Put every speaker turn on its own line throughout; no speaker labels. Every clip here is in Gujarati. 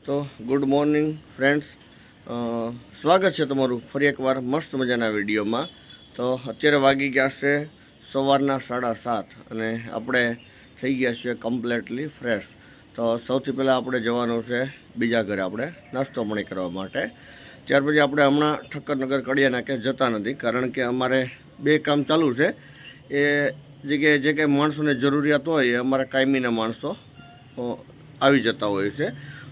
તો ગુડ મોર્નિંગ ફ્રેન્ડ્સ, સ્વાગત છે તમારું ફરી એકવાર મસ્ત મજાના વિડીયોમાં. તો અત્યારે વાગી ગયા છે સવારના 7:30 અને આપણે થઈ ગયા છીએ કમ્પ્લેટલી ફ્રેશ. તો સૌથી પહેલાં આપણે જવાનું છે બીજા ઘરે આપણે નાસ્તો પાણી કરવા માટે. ત્યાર પછી આપણે હમણાં ઠક્કરનગર કડિયા નાકે જતા નથી, કારણ કે અમારે બે કામ ચાલુ છે. એ જગ્યાએ જે કંઈ માણસોને જરૂરિયાત હોય એ અમારા કાયમીના માણસો આવી જતા હોય છે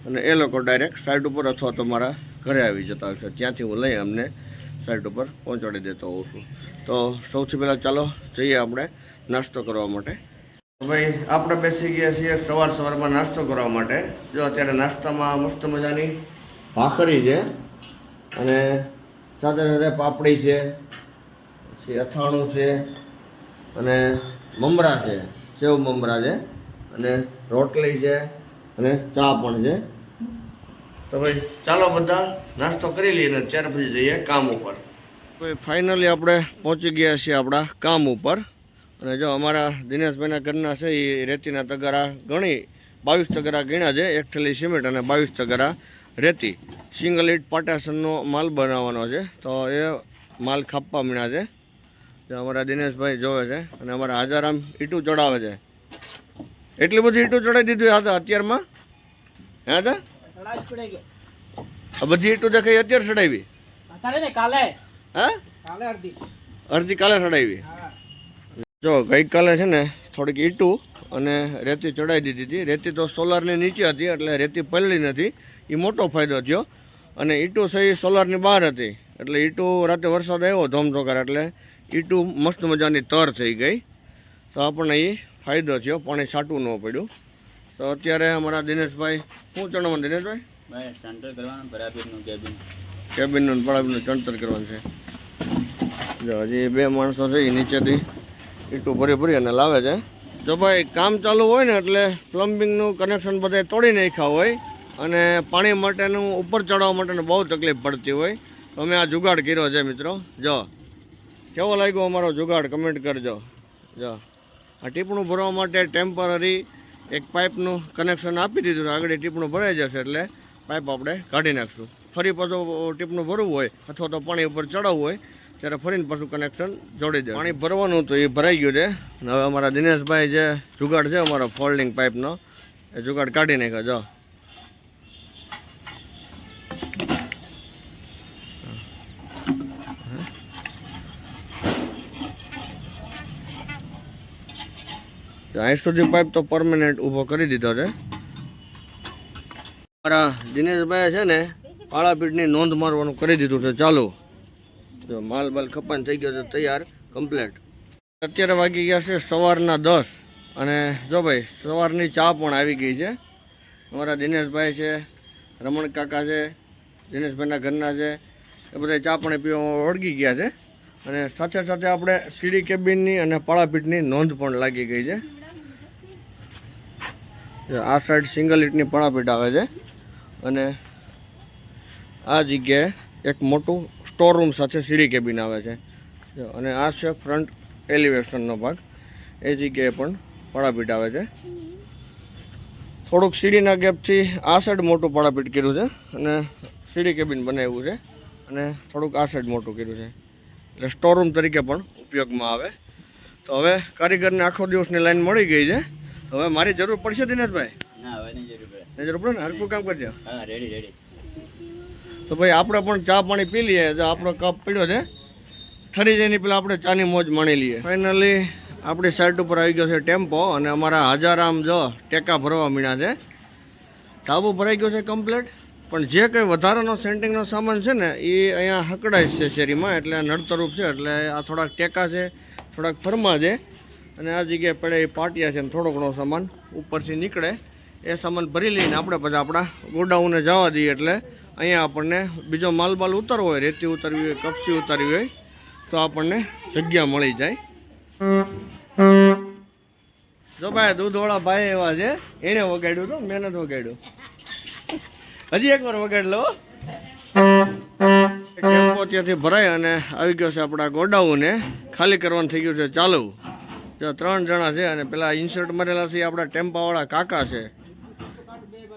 અને એ લોકો ડાયરેક્ટ સાઇટ ઉપર અથવા તો મારા ઘરે આવી જતા હોય છે. ત્યાંથી હું લઈ અમને સાઇટ ઉપર પહોંચાડી દેતો હોઉં છું. તો સૌથી પહેલાં ચાલો જઈએ આપણે નાસ્તો કરવા માટે. ભાઈ આપણે બેસી ગયા છીએ સવારમાં નાસ્તો કરવા માટે. જો અત્યારે નાસ્તામાં મસ્ત મજાની ભાખરી છે અને સાથે સાથે પાપડી છે, પછી અથાણું છે અને મમરા છે, સેવ મમરા છે અને રોટલી છે અને ચા પણ છે. તો ભાઈ ચાલો બધા નાસ્તો કરી લઈએ અને ત્યાર પછી જઈએ કામ ઉપર. ભાઈ ફાઇનલી આપણે પહોંચી ગયા છીએ આપણા કામ ઉપર. અને જો અમારા દિનેશભાઈના ઘરના છે એ રેતીના તગારા ગણી 22 તગારા ગણ્યા છે, એક થેલી સિમેન્ટ અને 22 તગારા રેતી. સિંગલ ઈટ પાટાશનનો માલ બનાવવાનો છે, તો એ માલ ખાપવા મીણ્યા છે. જો અમારા દિનેશભાઈ જોવે છે અને અમારા હાજારામ ઈટું ચડાવે છે. એટલી બધી ઈટું ચડાવી દીધું હતા અત્યારમાં? હે હતા બધી ઈટું દેખાઈ અત્યારે ચડાવી? અડધી કાલે ચડાવી. જો ગઈકાલે છે ને થોડીક ઈટું અને રેતી ચડાવી દીધી હતી. રેતી તો સોલારની નીચે હતી એટલે રેતી પલળી નથી, એ મોટો ફાયદો થયો. અને ઈટું સહી સોલારની બહાર હતી એટલે ઈટું રાતે વરસાદ આવ્યો ધોમધોકાર એટલે ઈટું મસ્ત મજાની તર થઈ ગઈ. તો આપણને એ ફાયદો થયો, પાણી છાંટવું ન પડ્યું. તો અત્યારે અમારા દિનેશભાઈ શું ચણવાનું? દિનેશભાઈ કેબિનનું પડાબીનું ચણતર કરવાનું છે. જો હજી બે માણસો છે એ નીચેથી ઈટું ભરી અને લાવે છે. જો ભાઈ કામ ચાલુ હોય ને એટલે પ્લમ્બિંગનું કનેક્શન બધા તોડી નાખ્યા હોય અને પાણી માટેનું ઉપર ચડાવવા માટેનું બહુ તકલીફ પડતી હોય. તો અમે આ જુગાડ કર્યો છે મિત્રો. જો કેવો લાગ્યો અમારો જુગાડ કમેન્ટ કરજો. જો આ ટીપણું ભરવા માટે ટેમ્પરરી એક પાઇપનું કનેક્શન આપી દીધું. આગળ ટીપણું ભરાઈ જશે એટલે પાઇપ આપણે કાઢી નાખશું. ફરી પાછું ટીપણું ભરવું હોય અથવા તો પાણી ઉપર ચડાવવું હોય ત્યારે ફરીને પાછું કનેક્શન જોડી દે. પાણી ભરવાનું તો એ ભરાઈ ગયું છે. હવે અમારા દિનેશભાઈ જે જુગાડ છે અમારો ફોલ્ડિંગ પાઇપનો એ જુગાડ કાઢી નાખ્યો. જો અહીં સુધી પાઇપ તો પરમેનન્ટ ઊભો કરી દીધો છે. મારા દિનેશભાઈ છે ને પાળાપીઠની નોંધ મારવાનું કરી દીધું છે ચાલુ. જો માલ બાલ ખપાન થઈ ગયો છે તૈયાર કમ્પ્લેટ. અત્યારે વાગી ગયા છે સવારના 10 અને જો ભાઈ સવારની ચા પણ આવી ગઈ છે. અમારા દિનેશભાઈ છે, રમણ કાકા છે, દિનેશભાઈના ઘરના છે, એ બધા ચા પાણી પીવા ઓળગી ગયા છે. અને સાથે સાથે આપણે સીડી કેબિનની અને પાળાપીઠની નોંધ પણ લાગી ગઈ છે. આ સાઈડ સિંગલ ઈટની પાળાપીઠ આવે છે અને આ જગ્યાએ એક મોટું સ્ટોર રૂમ સાથે સીડી કેબિન આવે છે. અને આ છે ફ્રન્ટ એલિવેશનનો ભાગ. એ જગ્યાએ પણ પાળાપીઠ આવે છે. થોડુંક સીડીના ગેપથી આ સાઈડ મોટું પાળાપીઠ કર્યું છે અને સીડી કેબિન બનાવ્યું છે અને થોડુંક આ સાઈડ મોટું કર્યું છે એટલે સ્ટોર રૂમ તરીકે પણ ઉપયોગમાં આવે. તો હવે કારીગરને આખો દિવસની લાઈન મળી ગઈ છે. હવે મારી જરૂર પડશે દિનેશભાઈ? જરૂર પડે ને? હરકું કામ કરજો. તો ભાઈ આપણે પણ ચા પાણી પી લઈએ. જો આપણો કપ પીડ્યો છે, ઠરી જાય નહીં પેલા આપણે ચાની મોજ માણી લઈએ. ફાઇનલી આપણી સાઈડ ઉપર આવી ગયો છે ટેમ્પો અને અમારા હાજારામ જો ટેકા ભરવા મીણ્યા છે. ધાબુ ભરાઈ ગયો છે કમ્પ્લેટ, પણ જે કંઈ વધારાનો સેન્ટિંગનો સામાન છે ને એ અહીંયા હકડાય છે શેરીમાં, એટલે નડતરૂપ છે. એટલે આ થોડાક ટેકા છે, થોડાક ફરમા છે અને આ જગ્યાએ પડે એ પાટિયા છે અને થોડો ઘણો સામાન ઉપરથી નીકળે એ સામાન ભરી લઈને આપણે પછી આપણા ગોડાઉને જવા દઈએ. એટલે અહીંયા આપણને બીજો માલ બાલ ઉતારવો હોય, રેતી ઉતારવી હોય, કપસી ઉતારવી હોય તો આપણને જગ્યા મળી જાય. જો ભાઈ દૂધવાળા ભાઈ એવા છે, એણે વગાડ્યું તો મેં નથી વગાડ્યું. હજી એકવાર વગાડ લો. ટેમ્પો ત્યાંથી ભરાય અને આવી ગયો છે આપણા ગોડાઉને. ખાલી કરવાનું થઈ ગયું છે ચાલુ. જો 3 જણા છે અને પેલા ઇન્સર્ટ મારેલા છે આપણા ટેમ્પાવાળા કાકા છે.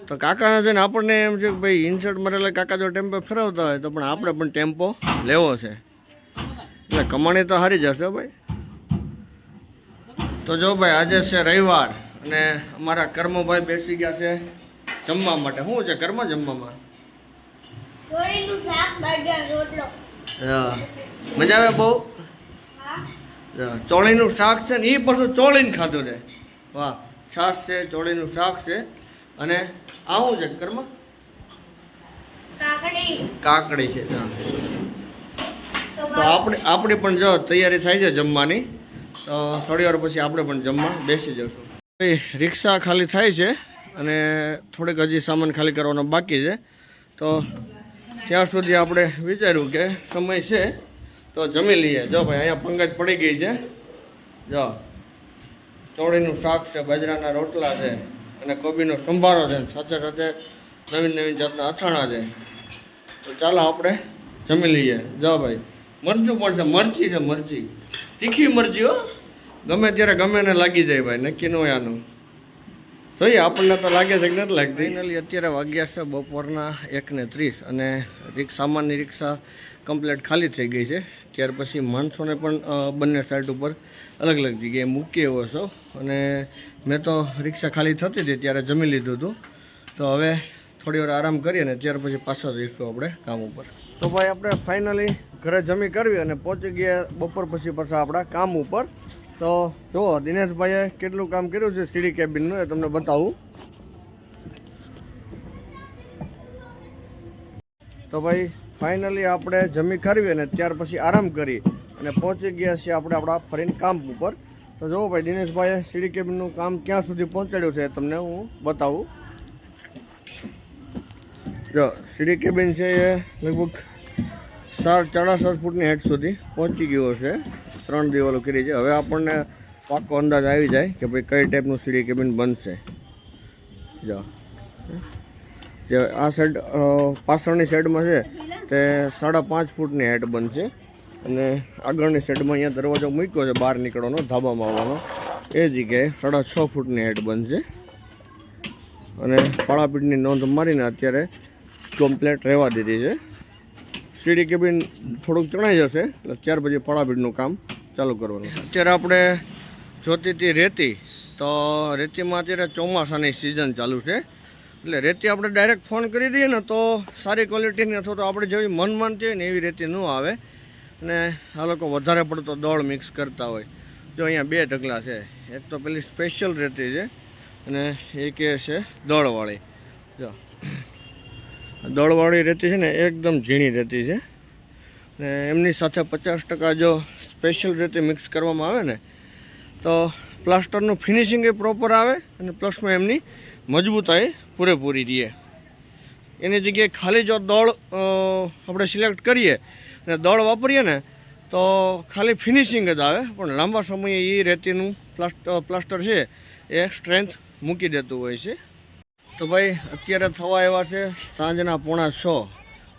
તો કાકાને છે ને આપણને એમ છે કે ભાઈ ઇન્સર્ટ મારેલા કાકા જો ટેમ્પો ફેરવતા હોય તો પણ આપણે પણ ટેમ્પો લેવો છે, એટલે કમાણી તો સારી જશે ભાઈ. તો જો ભાઈ આજે છે રવિવાર અને અમારા કર્મભાઈ બેસી ગયા છે જમવા માટે. શું છે કર્મ જમવામાં? મજા આવે બહુ. ચોળીનું શાક છે ને એ પાછું ચોળીને ખાધું છે. વાહ, છાશ છે, ચોળીનું શાક છે અને આવું છે કર્મ કાકડી છે. તો આપણી પણ જો તૈયારી થાય છે જમવાની, તો થોડી વાર પછી આપણે પણ જમવા બેસી જશું. રિક્ષા ખાલી થાય છે અને થોડીક હજી સામાન ખાલી કરવાનો બાકી છે. તો ત્યાં સુધી આપણે વિચાર્યું કે સમય છે તો જમી લઈએ. જો ભાઈ અહીંયા પંગજ પડી ગઈ છે. જો ચોળીનું શાક છે, બાજરાના રોટલા છે અને કોબીનો સંભારો છે, સાથે સાથે નવીન જાતના અથાણા છે. તો ચાલો આપણે જમી લઈએ. જો ભાઈ મરચું પણ છે, મરચી છે, મરચી તીખી મરચી હો, ગમે ત્યારે ગમે ને લાગી જાય ભાઈ, નક્કી ન હોય આનું. જોઈએ આપણને તો લાગે છે કે નથી લાગતી. ફાઇનલી અત્યારે વાગ્યા છે બપોરના 1:30 અને સામાનની રિક્ષા કમ્પ્લીટ ખાલી થઈ ગઈ છે. ત્યાર પછી માણસોને પણ બંને સાઈડ ઉપર અલગ અલગ જગ્યાએ મૂકી એવો છો અને મેં તો રિક્ષા ખાલી થતી હતી ત્યારે જમી લીધું હતું. તો હવે થોડી વાર આરામ કરીએ અને ત્યાર પછી પાછા જઈશું આપણે કામ ઉપર. તો ભાઈ આપણે ફાઇનલી ઘરે જમી કરવી અને પહોંચી ગયા બપોર પછી પાછા આપણા કામ ઉપર. તો જુઓ દિનેશભાઈએ કેટલું કામ કર્યું છે સીડી કેબિનનું, એ તમને બતાવું. તો ભાઈ ફાઇનલી આપણે જમી કરવી અને ત્યાર પછી આરામ કરી અને પહોંચી ગયા છીએ આપણે આપણા ફરીને કામ ઉપર. તો જુઓ ભાઈ દિનેશભાઈએ સીડી કેબિનનું કામ ક્યાં સુધી પહોંચાડ્યું છે તમને હું બતાવું. જો સીડી કેબિન છે એ લગભગ 7.5 ફૂટની હાઈટ સુધી પહોંચી ગયો છે. 3 દિવાલો કરી છે. હવે આપણને પાકો અંદાજ આવી જાય કે ભાઈ કઈ ટાઈપનું સીડી કેબિન બનશે. જો જે આ સાઈડ પાછળની સાઈડમાં છે તે 5.5 ફૂટની હાઈટ બનશે અને આગળની સાઈડમાં અહીંયા દરવાજો મૂક્યો છે બહાર નીકળવાનો, ધાબામાં આવવાનો, એ જગ્યાએ 6.5 ફૂટની હાઈટ બનશે. અને પાળાપીઠની નોંધ મારીને અત્યારે કમ્પ્લેટ રહેવા દીધી છે. સીડી કેબિન થોડુંક ચણાઈ જશે એટલે ત્યાર પછી પાળાપીઠનું કામ ચાલુ કરવાનું. અત્યારે આપણે જોતી હતી રેતી, તો રેતીમાં અત્યારે ચોમાસાની સિઝન ચાલુ છે એટલે રેતી આપણે ડાયરેક્ટ ફોન કરી દઈએ ને તો સારી ક્વોલિટીની અથવા તો આપણે જેવી મન માનતી હોય ને એવી રેતી ન આવે અને આ લોકો વધારે પડતો દોડ મિક્સ કરતા હોય. જો અહીંયા 2 ઢગલા છે, એક તો પેલી સ્પેશિયલ રેતી છે અને એક એ છે દળવાળી. જો દળવાળી રેતી છે ને એકદમ ઝીણી રેતી છે ને એમની સાથે 50% જો સ્પેશિયલ રેતી મિક્સ કરવામાં આવે ને તો પ્લાસ્ટરનું ફિનિશિંગ એ પ્રોપર આવે અને પ્લસમાં એમની મજબૂતાઈ પૂરેપૂરી રહે. એની જગ્યાએ ખાલી જો દળ આપણે સિલેક્ટ કરીએ અને દળ વાપરીએ ને તો ખાલી ફિનિશિંગ જ આવે, પણ લાંબા સમયે એ રેતીનું પ્લાસ્ટર છે એ સ્ટ્રેન્થ મૂકી દેતું હોય છે. તો ભાઈ અત્યારે થવા આવ્યા છે સાંજના 5:45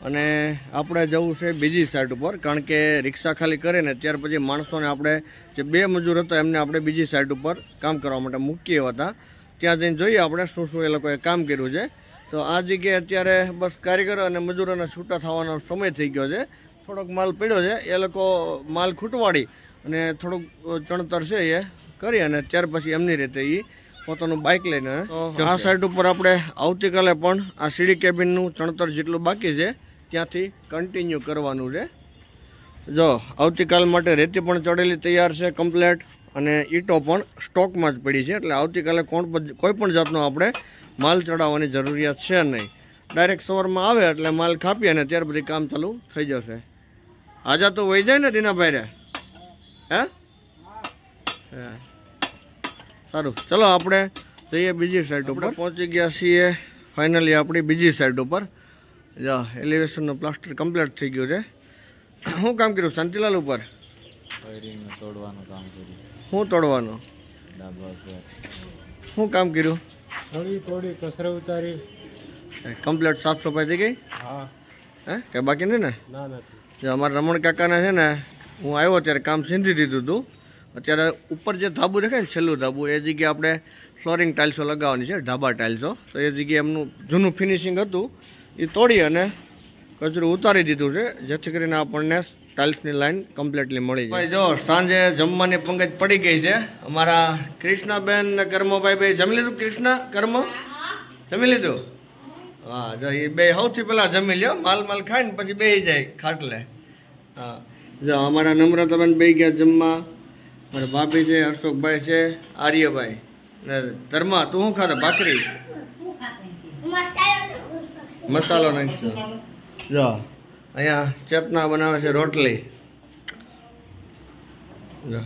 અને આપણે જવું છે બીજી સાઈડ ઉપર, કારણ કે રિક્ષા ખાલી કરે ને ત્યાર પછી માણસોને આપણે જે 2 મજૂર હતા એમને આપણે બીજી સાઈડ ઉપર કામ કરવા માટે મૂકી હતા. ત્યાં જઈને જોઈએ આપણે શું એ લોકોએ કામ કર્યું છે. તો આ જગ્યાએ અત્યારે બસ કારીગરો અને મજૂરોના છૂટા થવાનો સમય થઈ ગયો છે. થોડોક માલ પડ્યો છે, એ લોકો માલ ખૂટવાડી અને થોડુંક ચણતર છે એ કરી અને ત્યાર પછી એમની રીતે એ પોતાનું બાઇક લઈને આ સાઈડ ઉપર આપણે આવતીકાલે પણ આ સીડી કેબિનનું ચણતર જેટલું બાકી છે ત્યાંથી કન્ટિન્યુ કરવાનું છે. જો આવતીકાલ માટે રેતી પણ ચડેલી તૈયાર છે કમ્પ્લેટ અને ઈંટો પણ સ્ટોકમાં જ પડી છે, એટલે આવતીકાલે કોઈ પણ જાતનો આપણે માલ ચડાવવાની જરૂરિયાત છે નહીં. ડાયરેક્ટ સવારમાં આવે એટલે માલ કાપીએ અને ત્યાર પછી કામ ચાલુ થઈ જશે. આજા તો વહી જાય ને દીનાભાઈ રે? હે સારું, ચલો આપણે જઈએ બીજી સાઈડ ઉપર. પહોંચી ગયા છીએ ફાઇનલી આપણી બીજી સાઈડ ઉપર. જો એલિવેશનનું પ્લાસ્ટર કમ્પ્લીટ થઈ ગયું છે. શું કામ કર્યું શાંતિલાલ ઉપર? તોડવાનું કામ કર્યું. શું તોડવાનું? શું કામ કર્યું?
થોડી કચરા ઉતારી.
કમ્પ્લીટ સાફ સફાઈ થઈ ગઈ?
હા.
હે કે બાકી નહીં ને?
ના નથી.
જે અમારા રમણ કાકાને છે ને હું આવ્યો ત્યારે કામ સીંધી દીધું હતું. અત્યારે ઉપર જે ધાબુ દેખાય ને છેલ્લું ધાબુ એ જગ્યાએ આપણે ફ્લોરિંગ ટાઇલ્સો લગાવવાની છે, ઢાબા ટાઇલ્સો. તો એ જગ્યાએ એમનું જૂનું ફિનિશિંગ હતું એ તોડી અને કચરું ઉતારી દીધું છે, જેથી કરીને આપણને ટાઇલ્સની લાઈન કમ્પ્લીટલી મળી જાય. જો સાંજે જમવાની પંગજ પડી ગઈ છે. અમારા કૃષ્ણાબેન ને કર્મભાઈ બે જમી લીધું? કૃષ્ણ કર્મ જમી લીધું? હા, જો એ બે સૌથી પહેલાં જમી લ્યો, માલ ખાઈને પછી બેસી જાય ખાટલે. હા, જો અમારા નમ્રતાબેન બે ગયા જમવા, મારા ભાભી છે, અશોકભાઈ છે, આર્યભાઈ ને ધર્મા. તું શું ખાધે? ભાખરી મસાલો નાખશો. જો અહીંયા ચેતના બનાવે છે રોટલી. જો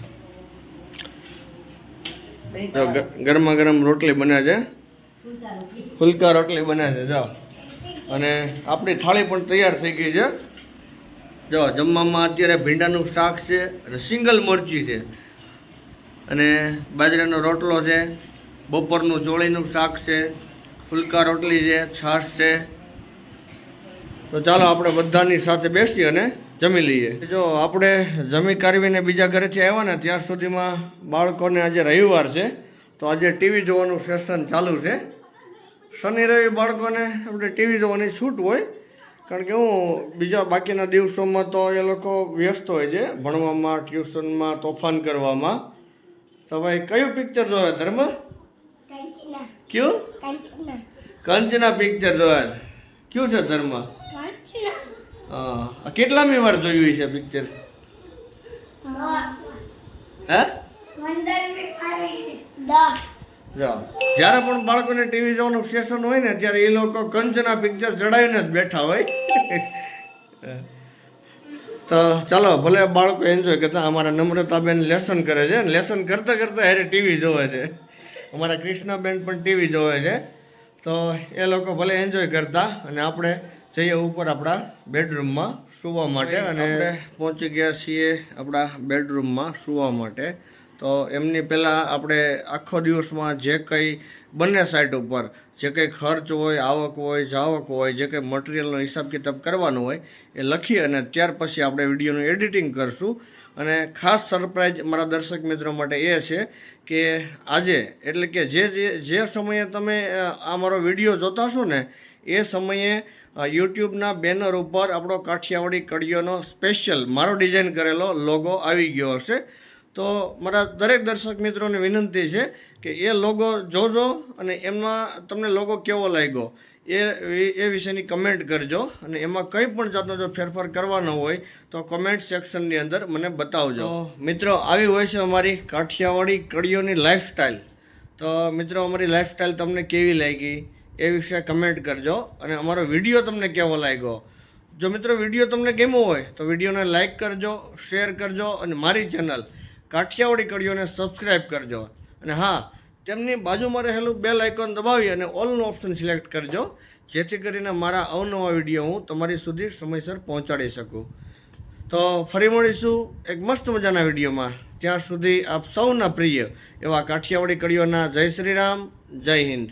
ગરમા ગરમ રોટલી બને છે, ફુલકા રોટલી બને છે. જો અને આપણી થાળી પણ તૈયાર થઈ ગઈ છે. જો જમવામાં અત્યારે ભીંડાનું શાક છે અને સિંગલ મરચી છે અને બાજરાનો રોટલો છે, બપોરનું ચોળીનું શાક છે, ફુલકા રોટલી છે, છાશ છે. તો ચાલો આપણે બધાની સાથે બેસી અને જમી લઈએ. જો આપણે જમી કાઢવીને બીજા ઘરેથી આવ્યા ને ત્યાં સુધીમાં બાળકોને આજે રવિવાર છે, તો આજે ટીવી જોવાનું સેશન ચાલુ છે. શનિ રવિ બાળકોને આપણે ટીવી જોવાની છૂટ હોય, કારણ કે હું બીજા બાકીના દિવસોમાં તો એ લોકો વ્યસ્ત હોય છે ભણવામાં, ટ્યુશનમાં, તોફાન કરવામાં. તો ભાઈ કયું પિક્ચર જોવે ધર્મ? કયું? કંચના પિક્ચર જોવે. કયું છે ધર્મ? હા, કેટલામી વાર જોયું છે પિક્ચર? હે? જો જ્યારે પણ બાળકોને ટીવી જોવાનું સેશન હોય ને ત્યારે એ લોકો કંચના પિક્ચર ચડાવીને જ બેઠા હોય. તો ચાલો ભલે બાળકો એન્જોય કરતા. અમારા નમ્રતાબેન લેસન કરે છે, લેસન કરતાં કરતાં હારે ટીવી જોવે છે. અમારા કૃષ્ણાબેન પણ ટીવી જોવે છે. તો એ લોકો ભલે એન્જોય કરતા અને આપણે જઈએ ઉપર આપણા બેડરૂમમાં સૂવા માટે. અને આપણે પહોંચી ગયા છીએ આપણા બેડરૂમમાં સૂવા માટે. તો એમની પહેલાં આપણે આખો દિવસમાં જે કંઈ બંને સાઈડ ઉપર જે કંઈ ખર્ચ હોય, આવક હોય, જાવક હોય, જે કંઈ મટિરિયલનો હિસાબ કિતાબ કરવાનો હોય એ લખી અને ત્યાર પછી આપણે વિડીયોનું એડિટિંગ કરશું. અને ખાસ સરપ્રાઈઝ મારા દર્શક મિત્રો માટે એ છે કે આજે એટલે કે જે સમયે તમે આ મારો વિડીયો જોતા હશો ને એ સમયે યુટ્યુબના બેનર ઉપર આપણો કાઠિયાવાડી કડીઓનો સ્પેશિયલ મારો ડિઝાઇન કરેલો લોગો આવી ગયો હશે. તો મારા દરેક દર્શક મિત્રોને વિનંતી છે કે એ લોગો જોજો અને એમાં તમને લોગો કેવો લાગ્યો એ વિશેની કમેન્ટ કરજો. અને એમાં કંઈ પણ જાતનો જો ફેરફાર કરવાનો હોય તો કમેન્ટ સેક્શનની અંદર મને બતાવજો. મિત્રો આવી હોય છે અમારી કાઠિયાવાડી કડીઓની લાઈફસ્ટાઈલ. તો મિત્રો અમારી લાઈફસ્ટાઈલ તમને કેવી લાગી એ વિશે કમેન્ટ કરજો. અને અમારો વિડીયો તમને કેવો લાગ્યો. જો મિત્રો વિડીયો તમને ગમ્યો હોય તો વિડીયોને લાઇક કરજો, શેર કરજો અને મારી ચેનલ કાઠિયાવાડી કડીઓને સબસ્ક્રાઈબ કરજો. અને હા, તેમની બાજુમાં રહેલું બેલ આઇકોન દબાવી અને ઓલનું ઓપ્શન સિલેક્ટ કરજો, જેથી કરીને મારા અવનવા વિડીયો હું તમારી સુધી સમયસર પહોંચાડી શકું. તો ફરી મળીશું એક મસ્ત મજાના વિડીયોમાં. ત્યાં સુધી આપ સૌના પ્રિય એવા કાઠિયાવાડી કડીઓના જય શ્રી રામ, જય હિન્દ.